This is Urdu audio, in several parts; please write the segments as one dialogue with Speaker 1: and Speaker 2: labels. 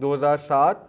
Speaker 1: 2007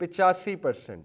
Speaker 1: 85%।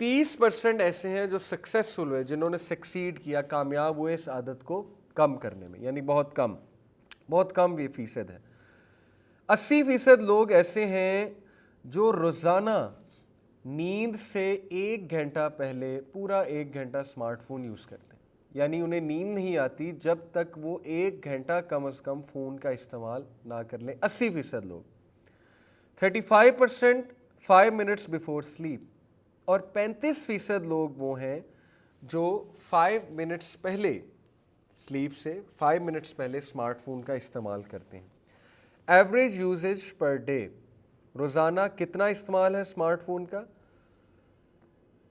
Speaker 1: 30% ایسے ہیں جو سکسیسفل ہوئے, جنہوں نے سکسیڈ کیا, کامیاب ہوئے اس عادت کو کم کرنے میں, یعنی بہت کم یہ فیصد ہے. 80% لوگ ایسے ہیں جو روزانہ نیند سے 1 گھنٹہ پہلے پورا 1 گھنٹہ اسمارٹ فون یوز کرتے ہیں, یعنی انہیں نیند نہیں آتی جب تک وہ 1 گھنٹہ کم از کم فون کا استعمال نہ کر لیں. 80% لوگ. 35% 5 minutes before sleep, اور 35% لوگ وہ ہیں جو 5 منٹس پہلے سلیپ سے 5 منٹس پہلے اسمارٹ فون کا استعمال کرتے ہیں. ایوریج یوزیج پر ڈے, روزانہ کتنا استعمال ہے اسمارٹ فون کا؟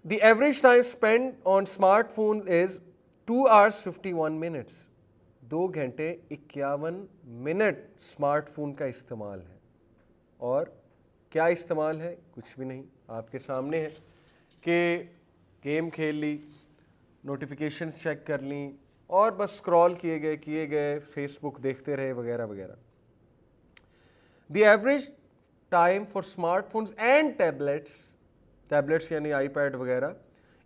Speaker 1: The average time spend on smart phone is 2 hours 51 minutes. 2 گھنٹے 51 منٹ اسمارٹ فون کا استعمال ہے. اور کیا استعمال ہے؟ کچھ بھی نہیں, آپ کے سامنے ہے کہ گیم کھیل لی, نوٹیفیکیشنز چیک کر لیں, اور بس اسکرول کیے گئے, فیس بک دیکھتے رہے وغیرہ وغیرہ. The average time for smart phones and tablets یعنی آئی پیڈ وغیرہ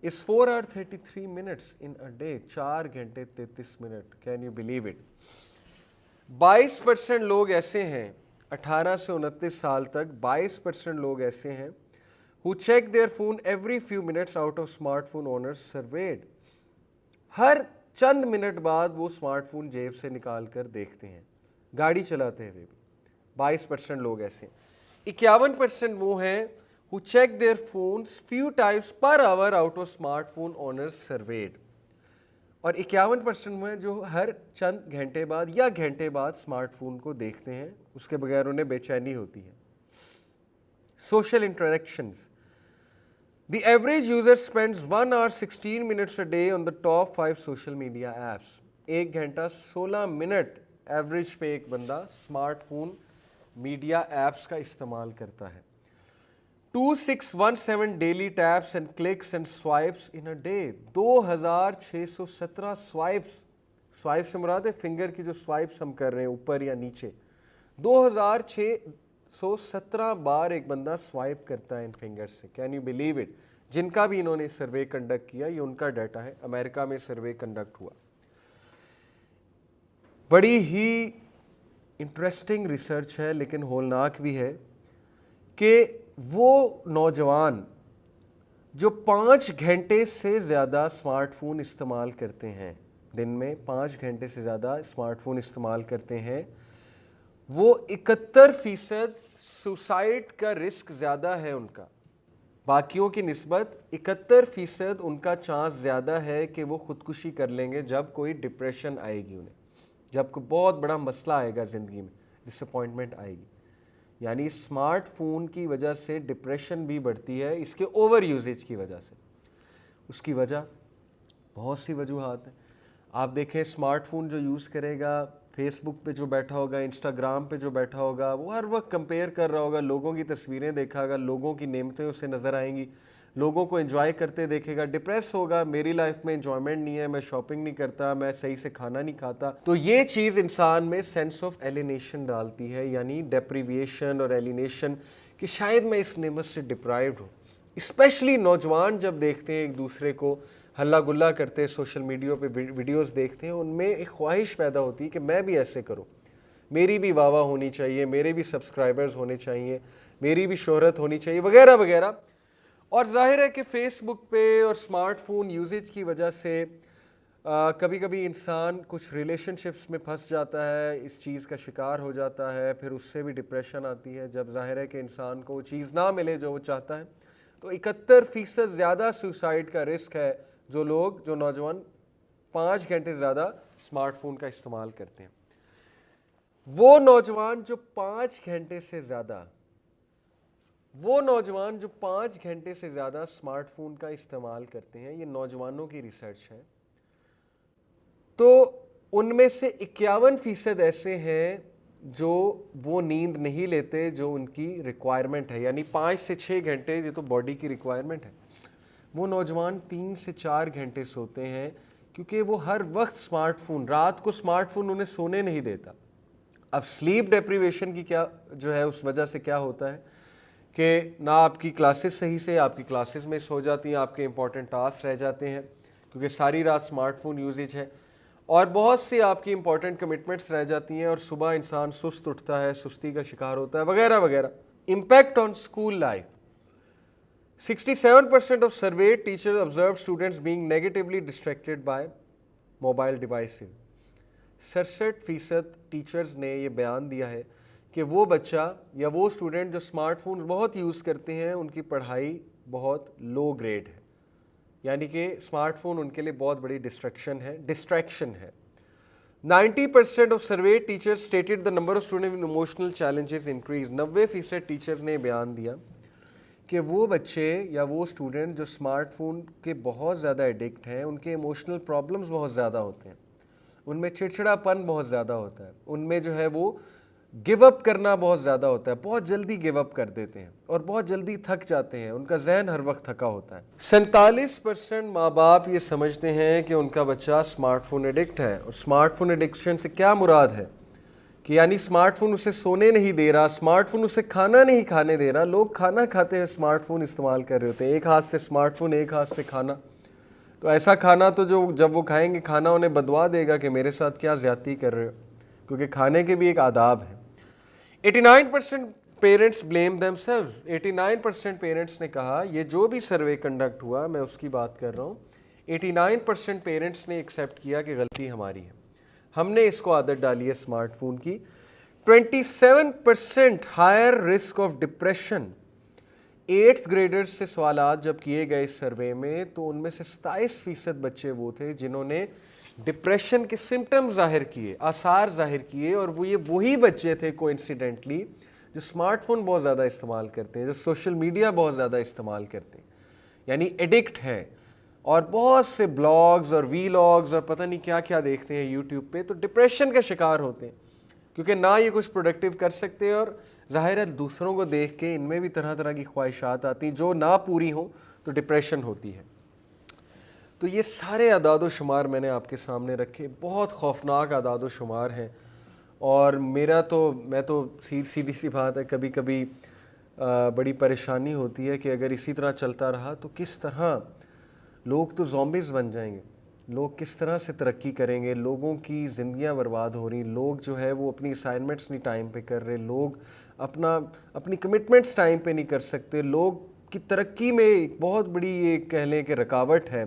Speaker 1: is 4 hours 33 minutes in a day. 4 گھنٹے 33 minute. Can you believe it? 22% لوگ ایسے ہیں 18 سے 29 سال تک, 22% لوگ ایسے ہیں who check their phone every few minutes out of smartphone owners surveyed. ہر چند منٹ بعد وہ اسمارٹ فون جیب سے نکال کر دیکھتے ہیں, گاڑی چلاتے ہوئے بھی. 22% لوگ ایسے ہیں. 51% وہ ہیں who check their phones few times per hour out of smartphone owners surveyed. اور 51% وہ ہیں جو ہر چند گھنٹے بعد یا گھنٹے بعد اسمارٹ فون کو دیکھتے ہیں, اس کے بغیر انہیں بے چینی ہوتی ہے. Social interactions. The average user spends 1 hour 16 minutes a day on the top 5 social media apps. 1 گھنٹہ 16 منٹ ایوریج پہ ایک بندہ اسمارٹ فون میڈیا ایپس کا استعمال کرتا ہے. 2617 daily taps and clicks and swipes in a day. 2617 swipes سے مراد ہے فنگر کی جو swipes ہم کر رہے ہیں اوپر یا نیچے. 2617 بار ایک بندہ سوائپ کرتا ہے ان فنگر سے. Can you believe it? جن کا بھی انہوں نے سروے کنڈکٹ کیا, یہ ان کا ڈیٹا ہے, امریکہ میں سروے کنڈکٹ ہوا. بڑی ہی انٹرسٹنگ ریسرچ ہے لیکن ہولناک بھی ہے کہ وہ نوجوان جو 5 گھنٹے سے زیادہ اسمارٹ فون استعمال کرتے ہیں, دن میں 5 گھنٹے سے زیادہ اسمارٹ فون استعمال کرتے ہیں, وہ 71% سوسائڈ کا رسک زیادہ ہے ان کا. باقیوں کی نسبت 71% ان کا چانس زیادہ ہے کہ وہ خودکشی کر لیں گے جب کوئی ڈپریشن آئے گی انہیں, جب کوئی بہت بڑا مسئلہ آئے گا زندگی میں, ڈس اپوائنٹمنٹ آئے گی. یعنی اسمارٹ فون کی وجہ سے ڈپریشن بھی بڑھتی ہے, اس کے اوور یوزیج کی وجہ سے. اس کی وجہ بہت سی وجوہات ہیں. آپ دیکھیں اسمارٹ فون جو یوز کرے گا, فیس بک پہ جو بیٹھا ہوگا, انسٹاگرام پہ جو بیٹھا ہوگا, وہ ہر وقت کمپیئر کر رہا ہوگا, لوگوں کی تصویریں دیکھا گا, لوگوں کی نعمتیں اسے نظر آئیں گی, لوگوں کو انجوائے کرتے دیکھے گا, ڈپریس ہوگا, میری لائف میں انجوائمنٹ نہیں ہے, میں شاپنگ نہیں کرتا, میں صحیح سے کھانا نہیں کھاتا. تو یہ چیز انسان میں سینس آف ایلینیشن ڈالتی ہے, یعنی ڈیپریویشن اور ایلینیشن, کہ شاید میں اس نعمت سے ڈپرائیوڈ ہوں. اسپیشلی نوجوان جب دیکھتے ہیں ایک دوسرے کو ہلہ گلا کرتے, سوشل میڈیا پہ ویڈیوز دیکھتے ہیں, ان میں ایک خواہش پیدا ہوتی ہے کہ میں بھی ایسے کروں, میری بھی واہ واہ ہونی چاہیے, میرے بھی سبسکرائبرز ہونے چاہیے, میری بھی شہرت ہونی چاہیے وغیرہ وغیرہ. اور ظاہر ہے کہ فیس بک پہ اور اسمارٹ فون یوزیج کی وجہ سے کبھی کبھی انسان کچھ ریلیشن شپس میں پھنس جاتا ہے, اس چیز کا شکار ہو جاتا ہے, پھر اس سے بھی ڈپریشن آتی ہے جب ظاہر ہے کہ انسان کو وہ چیز نہ ملے جو وہ چاہتا ہے. تو 71% زیادہ سوسائڈ کا رسک ہے جو نوجوان 5 گھنٹے سے زیادہ اسمارٹ فون کا استعمال کرتے ہیں. وہ نوجوان جو 5 گھنٹے سے زیادہ اسمارٹ فون کا استعمال کرتے ہیں, یہ نوجوانوں کی ریسرچ ہے, تو ان میں سے 51% ایسے ہیں جو وہ نیند نہیں لیتے جو ان کی ریکوائرمنٹ ہے, یعنی 5 سے 6 گھنٹے, یہ تو باڈی کی ریکوائرمنٹ ہے. وہ نوجوان 3 سے 4 گھنٹے سوتے ہیں کیونکہ وہ ہر وقت اسمارٹ فون, رات کو اسمارٹ فون انہیں سونے نہیں دیتا. اب سلیپ ڈیپریویشن کی کیا جو ہے اس وجہ سے کیا ہوتا ہے کہ نہ آپ کی کلاسز صحیح سے، آپ کی کلاسز مس ہو جاتی ہیں، آپ کے امپورٹنٹ ٹاسک رہ جاتے ہیں کیونکہ ساری رات اسمارٹ فون یوزیج ہے، اور بہت سی آپ کی امپورٹنٹ کمٹمنٹس رہ جاتی ہیں، اور صبح انسان سست اٹھتا ہے، سستی کا شکار ہوتا ہے، وغیرہ وغیرہ. Impact on school life. 67% of surveyed teachers observed students being negatively distracted by mobile devices. 67% teachers نے یہ بیان دیا ہے کہ وہ بچہ یا وہ اسٹوڈنٹ جو اسمارٹ فون بہت یوز کرتے ہیں ان کی پڑھائی بہت لو گریڈ ہے، یعنی کہ اسمارٹ فون ان کے لیے بہت بڑی ڈسٹریکشن ہے. 90% of surveyed teachers stated the number of students with emotional challenges increased. 90% teacher نے بیان دیا کہ وہ بچے یا وہ اسٹوڈنٹ جو اسمارٹ فون کے بہت زیادہ ایڈکٹ ہیں ان کے ایموشنل پرابلمس بہت زیادہ ہوتے ہیں، ان میں چڑچڑا پن بہت زیادہ ہوتا ہے، ان میں جو ہے وہ گیو اپ کرنا بہت زیادہ ہوتا ہے، بہت جلدی گیو اپ کر دیتے ہیں اور بہت جلدی تھک جاتے ہیں، ان کا ذہن ہر وقت تھکا ہوتا ہے. 47% ماں باپ یہ سمجھتے ہیں کہ ان کا بچہ اسمارٹ فون ایڈکٹ ہے. اور اسمارٹ فون ایڈکشن سے کیا مراد ہے کہ یعنی اسمارٹ فون اسے سونے نہیں دے رہا، اسمارٹ فون اسے کھانا نہیں کھانے دے رہا. لوگ کھانا کھاتے ہیں اسمارٹ فون استعمال کر رہے ہوتے ہیں، ایک ہاتھ سے اسمارٹ فون ایک ہاتھ سے کھانا، تو ایسا کھانا تو جو جب وہ کھائیں گے کھانا انہیں بدوا دے گا کہ میرے ساتھ کیا زیادتی کر رہے ہو، کیونکہ کھانے کے بھی ایک آداب ہے. 89% parents blame them selves. 89% parents نے کہا، یہ جو بھی سروے کنڈکٹ ہوا میں اس کی بات کر رہا ہوں، 89% پیرنٹس نے ایکسیپٹ کیا کہ غلطی ہماری ہے، ہم نے اس کو عادت ڈالی ہے اسمارٹ فون کی. 27% higher risk of depression. 8th graders سے سوالات جب کیے گئے اس سروے میں تو ان میں سے 27% بچے وہ تھے جنہوں نے ڈپریشن کے سمٹم ظاہر کیے، آثار ظاہر کیے، اور وہ یہ وہی بچے تھے کوئنسیڈنٹلی جو اسمارٹ فون بہت زیادہ استعمال کرتے ہیں، جو سوشل میڈیا بہت زیادہ استعمال کرتے ہیں، یعنی ایڈکٹ ہیں، اور بہت سے بلاگز اور ویلاگز اور پتہ نہیں کیا کیا دیکھتے ہیں یوٹیوب پہ، تو ڈپریشن کا شکار ہوتے ہیں کیونکہ نہ یہ کچھ پروڈکٹیو کر سکتے، اور ظاہر ہے دوسروں کو دیکھ کے ان میں بھی طرح طرح کی خواہشات آتی ہیں جو نہ پوری ہوں تو ڈپریشن ہوتی ہے. تو یہ سارے اعداد و شمار میں نے آپ کے سامنے رکھے، بہت خوفناک اعداد و شمار ہیں، اور میں تو سیدھی سی بات ہے کبھی کبھی بڑی پریشانی ہوتی ہے کہ اگر اسی طرح چلتا رہا تو کس طرح لوگ تو زومبیز بن جائیں گے، لوگ کس طرح سے ترقی کریں گے، لوگوں کی زندگیاں برباد ہو رہی، لوگ جو ہے وہ اپنی اسائنمنٹس نہیں ٹائم پہ کر رہے، لوگ اپنی کمٹمنٹس ٹائم پہ نہیں کر سکتے، لوگ کی ترقی میں ایک بہت بڑی یہ کہہ لیں کہ رکاوٹ ہے.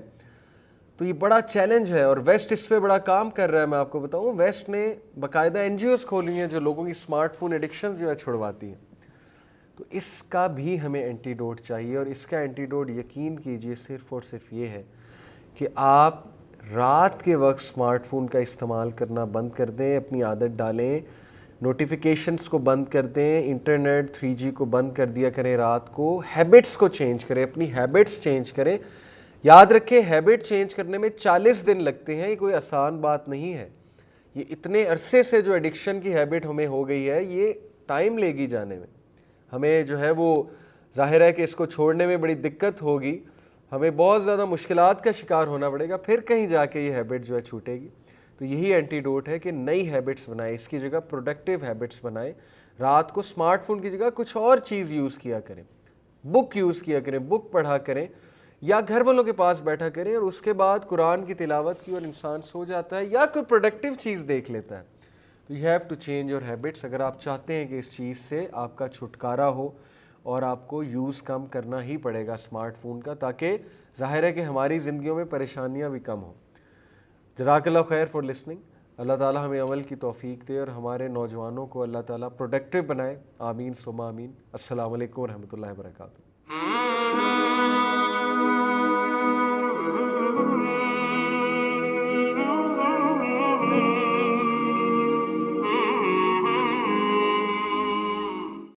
Speaker 1: تو یہ بڑا چیلنج ہے، اور ویسٹ اس پہ بڑا کام کر رہا ہے. میں آپ کو بتاؤں ویسٹ نے باقاعدہ NGOs کھولی ہیں جو لوگوں کی اسمارٹ فون ایڈکشن جو ہے چھڑواتی ہیں. تو اس کا بھی ہمیں اینٹی ڈوٹ چاہیے، اور اس کا اینٹی ڈوٹ یقین کیجئے صرف اور صرف یہ ہے کہ آپ رات کے وقت اسمارٹ فون کا استعمال کرنا بند کر دیں، اپنی عادت ڈالیں، نوٹیفیکیشنز کو بند کر دیں، انٹرنیٹ 3G کو بند کر دیا کریں رات کو، ہیبٹس کو چینج کریں، اپنی ہیبٹس چینج کریں. یاد رکھیں ہیبٹ چینج کرنے میں 40 دن لگتے ہیں، یہ کوئی آسان بات نہیں ہے. یہ اتنے عرصے سے جو ایڈکشن کی ہیبٹ ہمیں ہو گئی ہے یہ ٹائم لے گی جانے میں، ہمیں جو ہے وہ ظاہر ہے کہ اس کو چھوڑنے میں بڑی دقت ہوگی، ہمیں بہت زیادہ مشکلات کا شکار ہونا پڑے گا، پھر کہیں جا کے یہ ہیبٹ جو ہے چھوٹے گی. تو یہی اینٹی ڈوٹ ہے کہ نئی ہیبٹس بنائیں، اس کی جگہ پروڈکٹیو ہیبٹس بنائیں. رات کو اسمارٹ فون کی جگہ کچھ اور چیز یوز کیا کریں، بک یوز کیا کریں، بک پڑھا کریں، یا گھر والوں کے پاس بیٹھا کریں، اور اس کے بعد قرآن کی تلاوت کی اور انسان سو جاتا ہے یا کوئی پروڈکٹیو چیز دیکھ لیتا ہے. تو you have to change your habits اگر آپ چاہتے ہیں کہ اس چیز سے آپ کا چھٹکارا ہو، اور آپ کو یوز کم کرنا ہی پڑے گا اسمارٹ فون کا، تاکہ ظاہر ہے کہ ہماری زندگیوں میں پریشانیاں بھی کم ہوں. جزاک اللہ خیر فار لسننگ. اللہ تعالیٰ ہمیں عمل کی توفیق دے اور ہمارے نوجوانوں کو اللہ تعالیٰ پروڈکٹیو بنائے. آمین ثم آمین. السلام علیکم ورحمۃ اللہ وبرکاتہ.